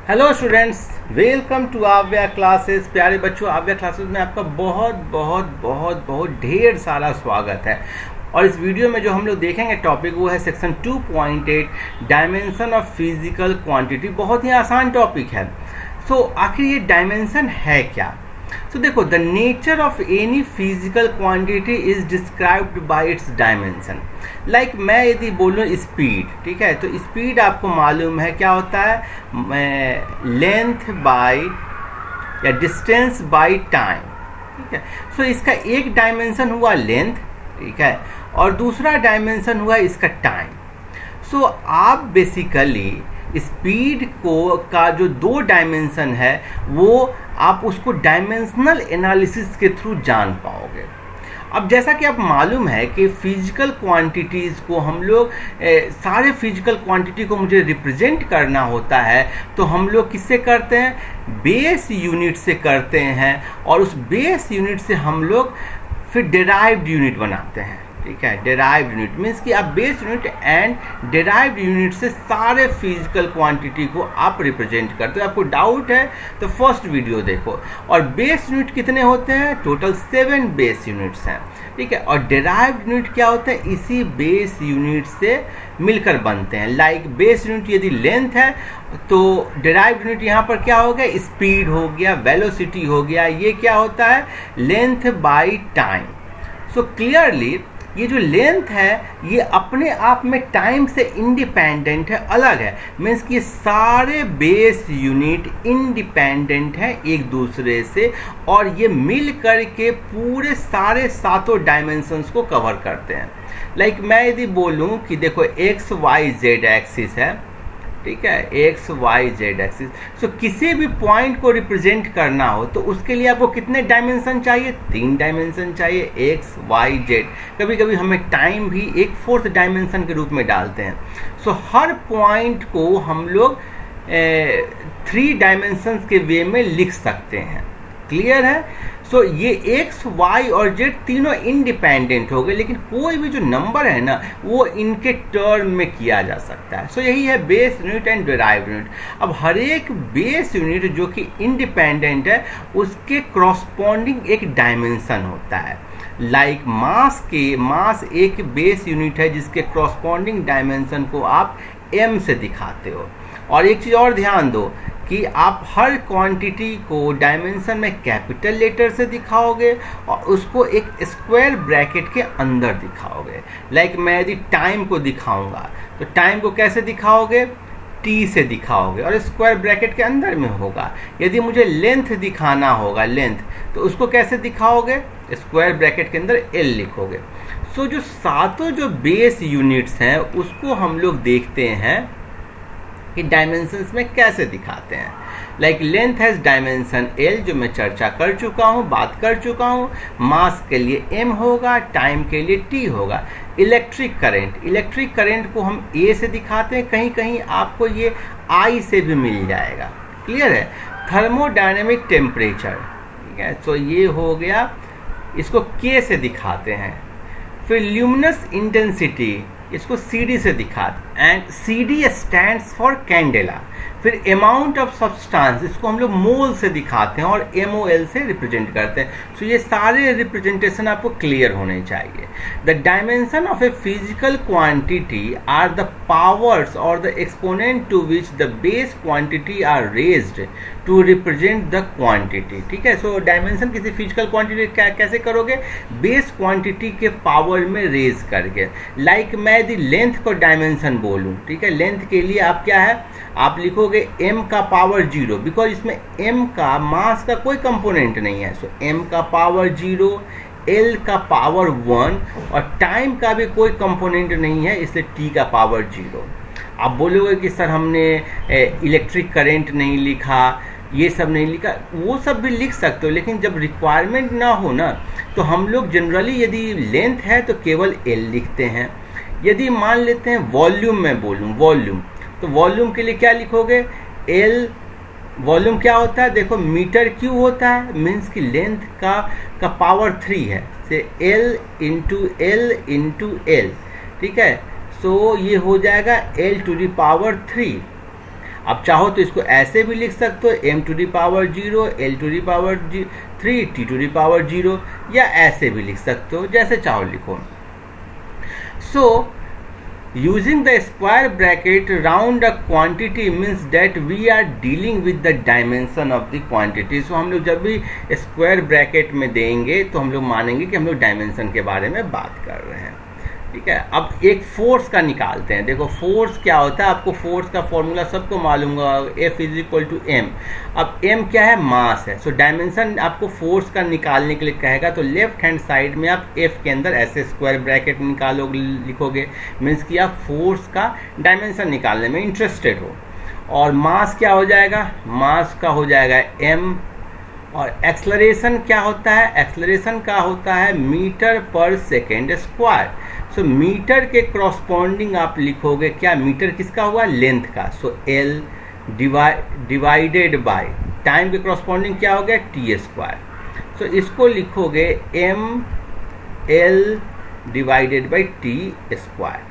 Hello students, welcome to आव्या classes. प्यारे बच्चों, आव्या क्लासेस में आपका बहुत बहुत बहुत बहुत ढेर सारा स्वागत है। और इस वीडियो में जो हम लोग देखेंगे टॉपिक वो है section 2.8 dimension of physical quantity. बहुत ही आसान टॉपिक है। आखिर ये डायमेंशन है क्या? देखो, the nature of any physical quantity is described bye it's dimension. Like मैं यदि बोलूँ स्पीड, ठीक है, तो स्पीड आपको मालूम है क्या होता है, लेंथ बाय या डिस्टेंस बाय टाइम, ठीक है। इसका एक डायमेंशन हुआ लेंथ, ठीक है, और दूसरा डायमेंशन हुआ इसका टाइम। आप बेसिकली स्पीड को का जो दो डायमेंशन है वो आप उसको डायमेंशनल एनालिसिस के थ्रू जान पाओगे। अब जैसा कि आप मालूम है कि फिजिकल क्वांटिटीज़ को हम लोग सारे फिजिकल क्वांटिटी को मुझे रिप्रेजेंट करना होता है तो हम लोग किससे करते हैं, बेस यूनिट से करते हैं। और उस बेस यूनिट से हम लोग फिर डेराइव्ड यूनिट बनाते हैं, ठीक है। डेराइव्ड यूनिट मीन्स कि आप base unit and derived unit से सारे फिजिकल क्वांटिटी को आप रिप्रेजेंट करते हो। आपको डाउट है तो फर्स्ट वीडियो देखो। और बेस यूनिट कितने होते हैं? टोटल 7 बेस यूनिट्स हैं, ठीक है। और डेराइव्ड यूनिट क्या होते हैं? इसी बेस यूनिट से मिलकर बनते हैं। लाइक बेस यूनिट यदि लेंथ है तो डेराइव्ड यूनिट यहाँ पर क्या हो गया, स्पीड हो गया, वेलोसिटी हो गया। ये क्या होता है, लेंथ बाई टाइम। क्लियरली ये जो लेंथ है ये अपने आप में टाइम से इंडिपेंडेंट है, अलग है। मीन्स कि सारे बेस यूनिट इंडिपेंडेंट हैं एक दूसरे से और ये मिल करके पूरे सारे सातों डायमेंशंस को कवर करते हैं। लाइक मैं यदि बोलूं कि देखो एक्स वाई जेड एक्सिस है, ठीक है, एक्स वाई जेड एक्सिस। किसी भी पॉइंट को रिप्रेजेंट करना हो तो उसके लिए आपको कितने डायमेंशन चाहिए? 3 डायमेंशन चाहिए, एक्स वाई जेड। कभी कभी हमें टाइम भी एक 4th डायमेंशन के रूप में डालते हैं। हर पॉइंट को हम लोग 3 डायमेंशंस के वे में लिख सकते हैं। क्लियर है? ये एक्स वाई और जेड तीनों इंडिपेंडेंट हो गए, लेकिन कोई भी जो नंबर है ना वो इनके टर्म में किया जा सकता है। यही है base unit and derived unit. अब हर एक बेस यूनिट जो कि इंडिपेंडेंट है उसके क्रॉसपॉन्डिंग एक डायमेंशन होता है। लाइक मास एक बेस यूनिट है जिसके क्रॉसपॉन्डिंग डायमेंशन को आप m से दिखाते हो। और एक चीज़ और ध्यान दो कि आप हर क्वांटिटी को डायमेंशन में कैपिटल लेटर से दिखाओगे और उसको एक स्क्वायर ब्रैकेट के अंदर दिखाओगे। लाइक मैं यदि टाइम को दिखाऊंगा तो टाइम को कैसे दिखाओगे? t से दिखाओगे और स्क्वायर ब्रैकेट के अंदर में होगा। यदि मुझे लेंथ दिखाना होगा, लेंथ, तो उसको कैसे दिखाओगे? स्क्वायर ब्रैकेट के अंदर l लिखोगे। जो सातों जो बेस यूनिट्स हैं उसको हम लोग देखते हैं कि डायमेंशंस में कैसे दिखाते हैं। Like length has dimension l, जो मैं चर्चा कर चुका हूँ, बात कर चुका हूँ। मास के लिए m होगा, टाइम के लिए t होगा। इलेक्ट्रिक करंट को हम a से दिखाते हैं, कहीं कहीं आपको ये I से भी मिल जाएगा। क्लियर है? थर्मोडायनेमिक टेम्परेचर, ठीक है, ये हो गया, इसको k से दिखाते हैं। फिर ल्यूमिनस इंटेंसिटी, इसको CD से दिखाते, and CD stands for candela. फिर अमाउंट ऑफ सब्सटेंस, इसको हम लोग मोल से दिखाते हैं और MOL से रिप्रेजेंट करते हैं। ये सारे रिप्रेजेंटेशन आपको क्लियर होने चाहिए। The dimension of a physical quantity are the powers और the exponent to which the base quantity are raised to represent the quantity, ठीक है। डायमेंशन किसी फिजिकल क्वांटिटी कैसे करोगे? बेस क्वांटिटी के पावर में रेज करके। लाइक मैं यदि लेंथ को डायमेंशन बोलूँ, ठीक है, लेंथ के लिए आप क्या है, आप लिखोगे m का पावर 0, बिकॉज इसमें m का मास का कोई कंपोनेंट नहीं है। m का पावर 0, l का पावर 1 और टाइम का भी कोई कंपोनेंट नहीं है, इसलिए t का पावर 0। आप बोलोगे कि सर हमने इलेक्ट्रिक करंट नहीं लिखा, ये सब नहीं लिखा। वो सब भी लिख सकते हो, लेकिन जब रिक्वायरमेंट ना हो ना तो हम लोग जनरली यदि लेंथ है तो केवल l लिखते हैं। यदि मान लेते हैं वॉल्यूम में बोलूँ, वॉल्यूम, तो वॉल्यूम के लिए क्या लिखोगे? L। वॉल्यूम क्या होता है? देखो मीटर क्यूब होता है, मीन्स की लेंथ का पावर 3 है, से L इंटू L, ठीक है। ये हो जाएगा L टू द पावर 3। अब चाहो तो इसको ऐसे भी लिख सकते हो, m to the power 0 l to the power 3 t to the power 0, या ऐसे भी लिख सकते हो, जैसे चाहो लिखो. So using the square bracket round a quantity means that we are dealing with the dimension of the quantity. So हम लोग जब भी स्क्वायर ब्रैकेट में देंगे तो हम लोग मानेंगे कि हम लोग डायमेंशन के बारे में बात कर रहे हैं. ठीक है, अब एक फोर्स का निकालते हैं. देखो फोर्स क्या होता है, आपको फोर्स का फॉर्मूला सबको मालूम होगा, F is equal to M. अब m क्या है, मास है. सो डायमेंशन आपको फोर्स का निकालने के लिए कहेगा, तो लेफ्ट हैंड साइड में आप F के अंदर ऐसे स्क्वायर ब्रैकेट निकालोगे, लिखोगे, मीन्स कि आप फोर्स का डायमेंशन निकालने में इंटरेस्टेड हो. और मास क्या हो जाएगा, मास का हो जाएगा m. और एक्सलरेशन क्या होता है, एक्सलरेशन का होता है मीटर पर सेकेंड स्क्वायर. सो मीटर के क्रॉसपॉन्डिंग आप लिखोगे क्या, मीटर किसका हुआ, लेंथ का. So L divided by time के क्रॉसपॉन्डिंग क्या हो गया, टी स्क्वायर. सो इसको लिखोगे M L divided by T square.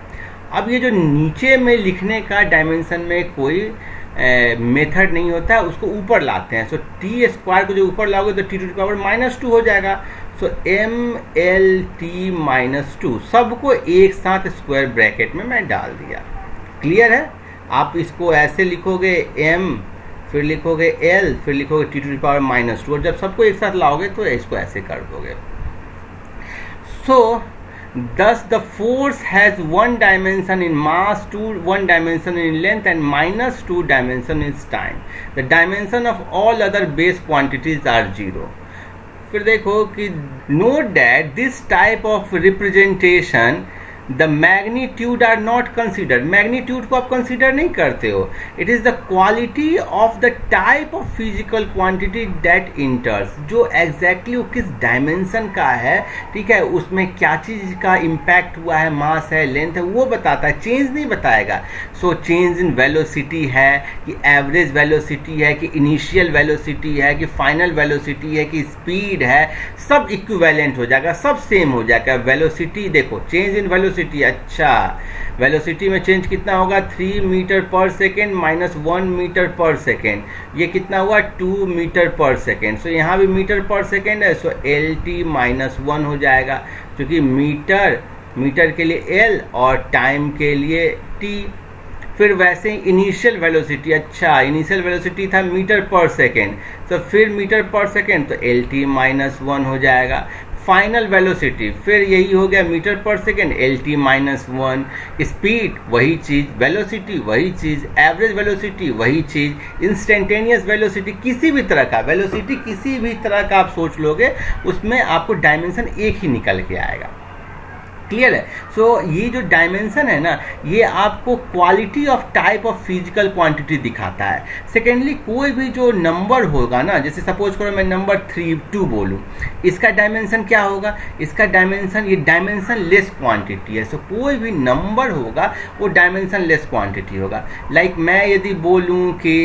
अब ये जो नीचे में लिखने का डायमेंशन में कोई मेथड नहीं होता है, उसको ऊपर लाते हैं. सो टी स्क्वायर को जो ऊपर लाओगे तो टी टू द पावर -2 हो जाएगा. सो एम एल टी -2 सबको एक साथ स्क्वायर ब्रैकेट में मैं डाल दिया. क्लियर है. आप इसको ऐसे लिखोगे m, फिर लिखोगे l, फिर लिखोगे टी टू द पावर -2, और जब सबको एक साथ लाओगे तो इसको ऐसे कर दोगे. सो thus the force has one dimension in mass, one dimension in length, and -2 dimension is time. The dimension of all other base quantities are 0. फिर देखो कि note that this type of representation the magnitude are not considered. Magnitude को आप consider नहीं करते हो. It is the quality of the type of physical quantity that इंटर्स, जो exactly वो किस डायमेंशन का है. ठीक है, उसमें क्या चीज का इम्पैक्ट हुआ है, मास है, लेंथ है, वो बताता है, चेंज नहीं बताएगा. सो चेंज इन वेलोसिटी है कि एवरेज वेलोसिटी है कि इनिशियल वेलोसिटी है कि फाइनल वेलोसिटी है कि स्पीड है, सब इक्विवेलेंट हो जाएगा, सब सेम हो जाएगा. वेलोसिटी देखो, चेंज इन वेलोसिटी, अच्छा वेलोसिटी में चेंज कितना होगा, 3 मीटर पर सेकेंड -1 मीटर पर सेकेंड. ये कितना हुआ, 2 मीटर पर सेकेंड. सो यहाँ भी मीटर पर सेकेंड है. सो एल टी -1 हो जाएगा, क्योंकि मीटर के लिए एल और टाइम के लिए टी. फिर वैसे ही इनिशियल वेलोसिटी, अच्छा इनिशियल वेलोसिटी था मीटर पर सेकेंड, तो फिर मीटर पर सेकेंड तो एल टी -1 हो जाएगा. फाइनल वेलोसिटी फिर यही हो गया मीटर पर सेकेंड, एल टी -1. स्पीड वही चीज़, वेलोसिटी वही चीज़, एवरेज वेलोसिटी वही चीज़, इंस्टेंटेनियस वेलोसिटी किसी भी तरह का वेलोसिटी किसी भी तरह का आप सोच लोगे, उसमें आपको डायमेंशन एक ही निकल के आएगा. क्लियर है. सो ये जो डायमेंशन है ना, ये आपको quality of type of physical quantity दिखाता है. सेकेंडली कोई भी जो नंबर होगा ना, जैसे सपोज करो मैं नंबर 2 बोलूँ, इसका डायमेंशन क्या होगा, इसका डायमेंशन, ये डायमेंशन लेस क्वांटिटी है. सो कोई भी नंबर होगा वो डायमेंशन लेस क्वांटिटी होगा. लाइक मैं यदि बोलूँ कि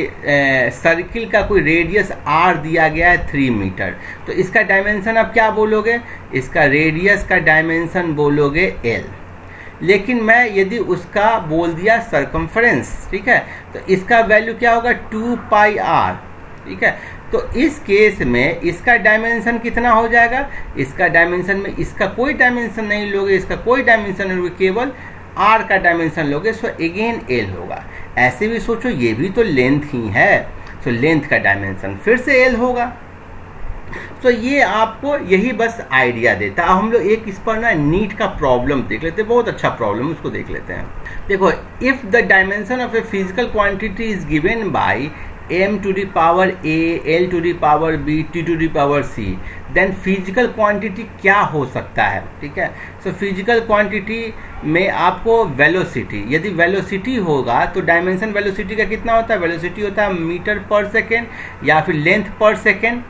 सर्किल का कोई रेडियस r दिया गया है 3 मीटर, तो इसका डायमेंशन आप क्या बोलोगे, इसका रेडियस का डायमेंशन बोलोगे L. लेकिन मैं यदि उसका बोल दिया सरकमफ्रेंस, ठीक है, तो इसका वैल्यू क्या होगा, 2 पाई r. ठीक है, तो इस केस में इसका डायमेंशन कितना हो जाएगा, इसका डायमेंशन में इसका कोई डायमेंशन नहीं लोगे, इसका कोई डायमेंशन नहीं लोगे, केवल r का डायमेंशन लोगे. सो अगेन L होगा. ऐसे भी सोचो ये भी तो लेंथ ही है, सो लेंथ का डायमेंशन फिर से L होगा. तो ये आपको यही बस आइडिया देता है. हम लोग एक इस पर ना नीट का प्रॉब्लम देख लेते हैं, बहुत अच्छा प्रॉब्लम, उसको देख लेते हैं. देखो, if the dimension of a physical quantity is given by m to the power a, l to the power b, t to the power c, then physical quantity क्या हो सकता है. ठीक है, सो फिजिकल क्वांटिटी में आपको velocity, यदि velocity होगा तो डायमेंशन वेलोसिटी का कितना होता है, वेलोसिटी होता है मीटर पर सेकेंड या फिर लेंथ पर सेकेंड.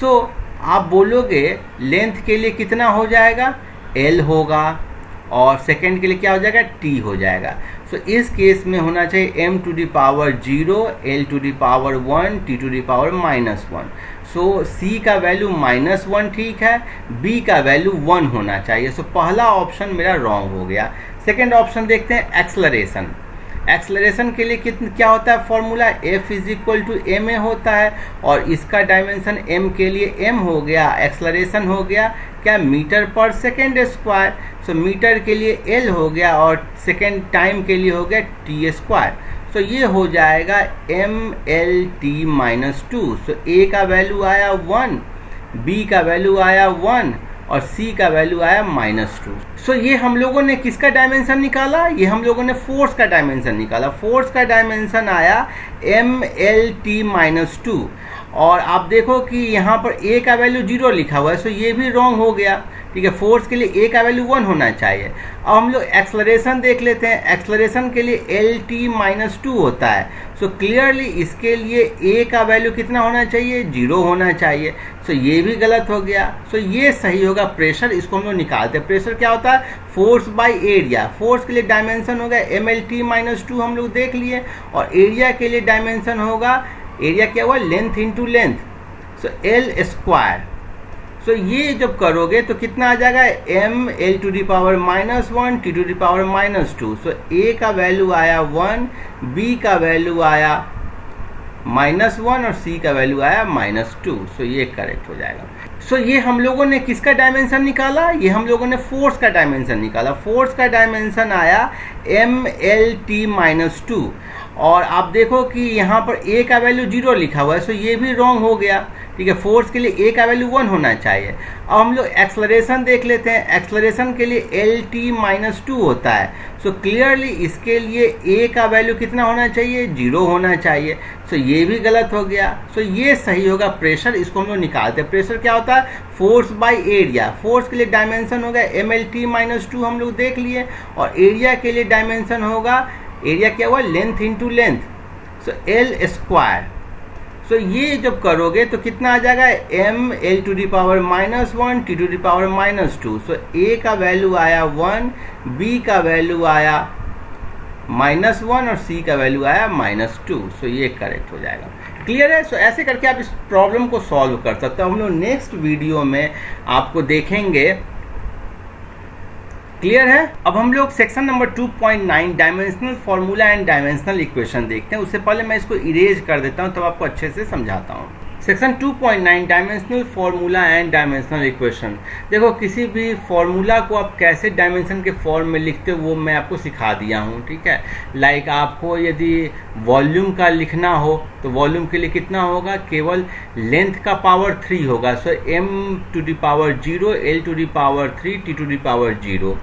सो आप बोलोगे लेंथ के लिए कितना हो जाएगा, L होगा, और सेकेंड के लिए क्या हो जाएगा, T हो जाएगा. सो इस केस में होना चाहिए m to the power 0, L to the power 1, T to the power -1. So C का वैल्यू -1 ठीक है, B का वैल्यू 1 होना चाहिए. सो पहला ऑप्शन मेरा रॉन्ग हो गया. सेकेंड ऑप्शन देखते हैं, एक्सलरेशन. एक्सलरेशन के लिए क्या होता है formula, F is equal to ma होता है, और इसका डायमेंशन m के लिए m हो गया, एक्सलरेशन हो गया क्या, मीटर पर सेकेंड स्क्वायर। सो मीटर के लिए l हो गया और सेकेंड टाइम के लिए हो गया t स्क्वायर। सो ये हो जाएगा mlt-2। सो a का वैल्यू आया 1, b का वैल्यू आया 1 और c का वैल्यू आया -2। सो ये हम लोगों ने किसका डायमेंशन निकाला, ये हम लोगों ने फोर्स का डायमेंशन निकाला। फोर्स का डायमेंशन आया mlt-2, और आप देखो कि यहाँ पर a का वैल्यू 0 लिखा हुआ है, सो ये भी रॉन्ग हो गया। ठीक है, फोर्स के लिए a का वैल्यू 1 होना चाहिए। अब हम लोग एक्सलरेशन देख लेते हैं। एक्सलरेशन के लिए lt-2 होता है, सो क्लियरली इसके लिए a का वैल्यू कितना होना चाहिए, 0 होना चाहिए। सो ये भी गलत हो गया। सो ये सही होगा प्रेशर, इसको हम लोग निकालते हैं। प्रेशर क्या होता है, फोर्स बाय एरिया। फोर्स के लिए डायमेंशन होगा mlt-2 हम लोग देख लिए, और एरिया के लिए डायमेंशन होगा, एरिया क्या हुआ, length into length, so l square. So ये जब करोगे तो कितना आ जाएगा, ml to the power -1 t to the power -2। So a का वैल्यू आया 1, b का वैल्यू आया -1 और c का वैल्यू आया -2। सो ये करेक्ट हो जाएगा। सो ये हम लोगों ने किसका डायमेंशन निकाला, ये हम लोगों ने फोर्स का डायमेंशन निकाला। फोर्स का डायमेंशन आया mlt-2, और आप देखो कि यहाँ पर a का वैल्यू 0 लिखा हुआ है, सो ये भी रॉन्ग हो गया। ठीक है, फोर्स के लिए a का वैल्यू 1 होना चाहिए। अब हम लोग एक्सलरेशन देख लेते हैं। एक्सलरेशन के लिए lt-2 होता है, सो क्लियरली इसके लिए a का वैल्यू कितना होना चाहिए, 0 होना चाहिए। सो ये भी गलत हो गया। सो ये सही होगा प्रेशर, इसको हम लोग निकालते हैं। प्रेशर क्या होता है, फोर्स बाय एरिया। फोर्स के लिए डायमेंशन होगा mlt-2 हम लोग देख लिए, और एरिया के लिए डायमेंशन होगा, एरिया क्या हुआ, length into length, so l square. So ये जब करोगे तो कितना आ जाएगा, ml to the power -1 t to the power -2। So a का वैल्यू आया 1, b का वैल्यू आया -1 और c का वैल्यू आया -2। सो ये करेक्ट हो जाएगा। क्लियर है। सो ऐसे करके आप इस प्रॉब्लम को सॉल्व कर सकते हो। हम लोग नेक्स्ट वीडियो में आपको देखेंगे। क्लियर है। अब हम लोग section number 2.9 dimensional formula and dimensional equation देखते हैं। उससे पहले मैं इसको इरेज कर देता हूं, तब आपको अच्छे से समझाता हूं। Section 2.9 dimensional formula and dimensional equation. देखो, किसी भी फार्मूला को आप कैसे डायमेंशन के फॉर्म में लिखते हो वो मैं आपको सिखा दिया हूँ। ठीक है, लाइक आपको यदि वॉल्यूम का लिखना हो तो वॉल्यूम के लिए कितना होगा, केवल लेंथ का पावर 3 होगा। So m to the power 0, l to the power 3, t to the power 0।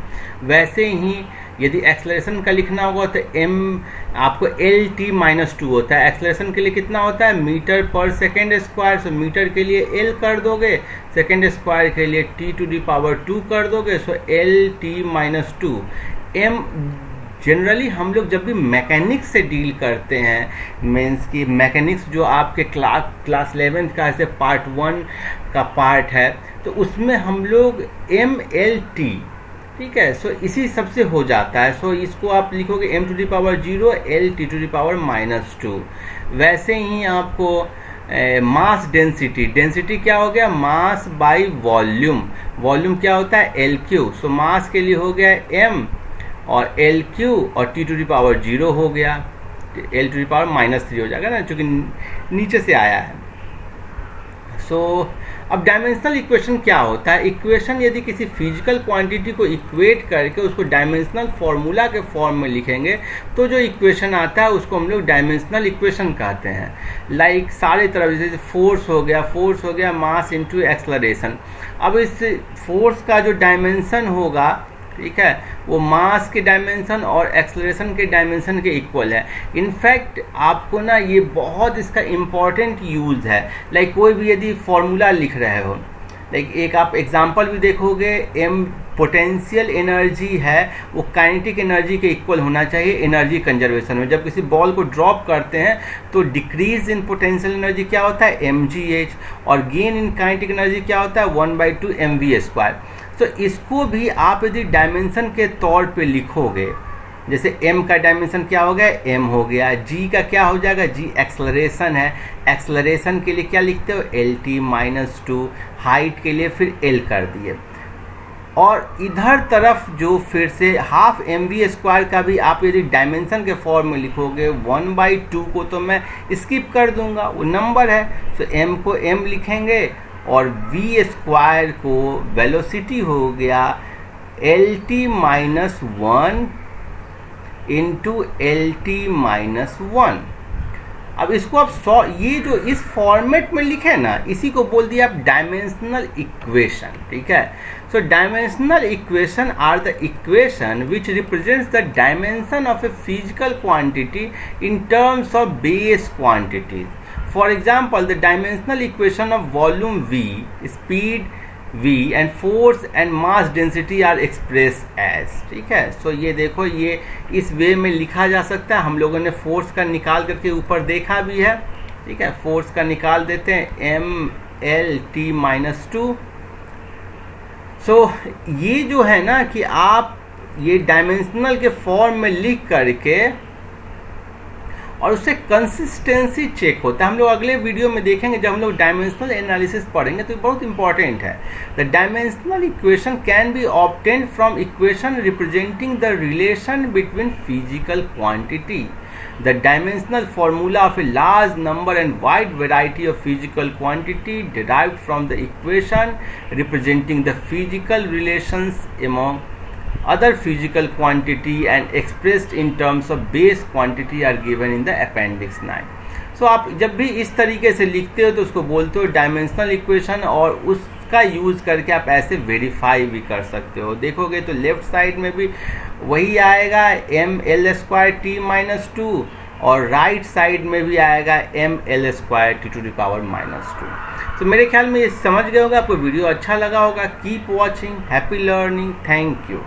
वैसे ही यदि एक्सलेशन का लिखना होगा तो m आपको lt-2 होता है। एक्सलेशन के लिए कितना होता है, मीटर पर सेकेंड स्क्वायर। सो मीटर के लिए l कर दोगे, सेकेंड स्क्वायर के लिए t टू दी पावर 2 कर दोगे। सो lt-2 m। जनरली हम लोग जब भी मैकेनिक्स से डील करते हैं, मीन्स की मैकेनिक्स जो आपके क्लास 11th का ऐसे पार्ट 1 का पार्ट है, तो उसमें हम लोग mlt, ठीक है, सो इसी सबसे हो जाता है। सो इसको आप लिखोगे m to the power 0, l t to the power -2। वैसे ही आपको मास डेंसिटी, डेंसिटी क्या हो गया, मास बाय वॉल्यूम। वॉल्यूम क्या होता है, LQ। सो मास के लिए हो गया m और LQ और t टू दी पावर 0 हो गया, l टू दी पावर -3 हो जाएगा ना, क्योंकि नीचे से आया है। सो अब डायमेंशनल इक्वेशन क्या होता है, इक्वेशन यदि किसी फिजिकल क्वांटिटी को इक्वेट करके उसको डायमेंशनल फार्मूला के फॉर्म में लिखेंगे तो जो इक्वेशन आता है उसको हम लोग डायमेंशनल इक्वेशन कहते हैं। लाइक सारे तरफ जैसे फोर्स हो गया मास इनटू एक्सलरेशन। अब इस फोर्स का जो डायमेंशन होगा, ठीक है, वो मास के डायमेंशन और एक्सलरेशन के डायमेंशन के इक्वल है। इनफैक्ट आपको ना ये बहुत इसका इम्पॉर्टेंट यूज़ है। लाइक कोई भी यदि फॉर्मूला लिख रहे हो, लाइक एक आप एग्जांपल भी देखोगे, m पोटेंशियल एनर्जी है वो काइनेटिक एनर्जी के इक्वल होना चाहिए एनर्जी कंजर्वेशन में। जब किसी बॉल को ड्रॉप करते हैं तो डिक्रीज इन पोटेंशियल एनर्जी क्या होता है, mgh, और गेन इन काइनेटिक एनर्जी क्या होता है, 1/2 mv²। तो इसको भी आप यदि डायमेंशन के तौर पे लिखोगे, जैसे m का डायमेंशन क्या हो गया, m हो गया, g का क्या हो जाएगा, g एक्सलरेशन है, एक्सलरेशन के लिए क्या लिखते हो, lt-2, हाइट के लिए फिर l कर दिए। और इधर तरफ जो फिर से हाफ mv² का भी आप यदि डायमेंशन के फॉर्म में लिखोगे 1/2 को तो मैं स्किप कर दूंगा, वो नंबर है, तो m को m लिखेंगे और v² को वेलोसिटी हो गया LT-1 इंटू LT-1। अब इसको आप ये जो इस फॉर्मेट में लिखे ना, इसी को बोल दिया आप डायमेंशनल इक्वेशन, ठीक है। So dimensional equation are the equation which represents the dimension of a physical quantity in terms of base quantities. For example the dimensional equation of volume v, speed v and force and mass density are express as, ठीक है। सो ये देखो, ये इस वे में लिखा जा सकता है। हम लोगों ने फोर्स का निकाल करके ऊपर देखा भी है, ठीक है। फोर्स का निकाल देते हैं MLT-2। सो ये जो है ना कि आप ये डायमेंशनल के फॉर्म में लिख करके और उससे कंसिस्टेंसी चेक होता है। हम लोग अगले वीडियो में देखेंगे जब हम लोग डायमेंशनल एनालिसिस पढ़ेंगे, तो बहुत इंपॉर्टेंट है। The dimensional equation can be obtained from equation representing the relation between physical quantity. The dimensional formula of a large number and wide variety of physical quantity derived from the equation representing the physical relations among other physical quantity and expressed in terms of base quantity are given in the appendix 9. So आप जब भी इस तरीके से लिखते हो तो उसको बोलते हो डायमेंशनल इक्वेशन, और उसका यूज़ करके आप ऐसे वेरीफाई भी कर सकते हो। देखोगे तो लेफ्ट साइड में भी वही आएगा ML²T-2 और राइट साइड में भी आएगा ML²T⁻²। तो मेरे ख्याल में ये समझ गए होगा, आपको वीडियो अच्छा लगा होगा। Keep watching, happy learning, thank you.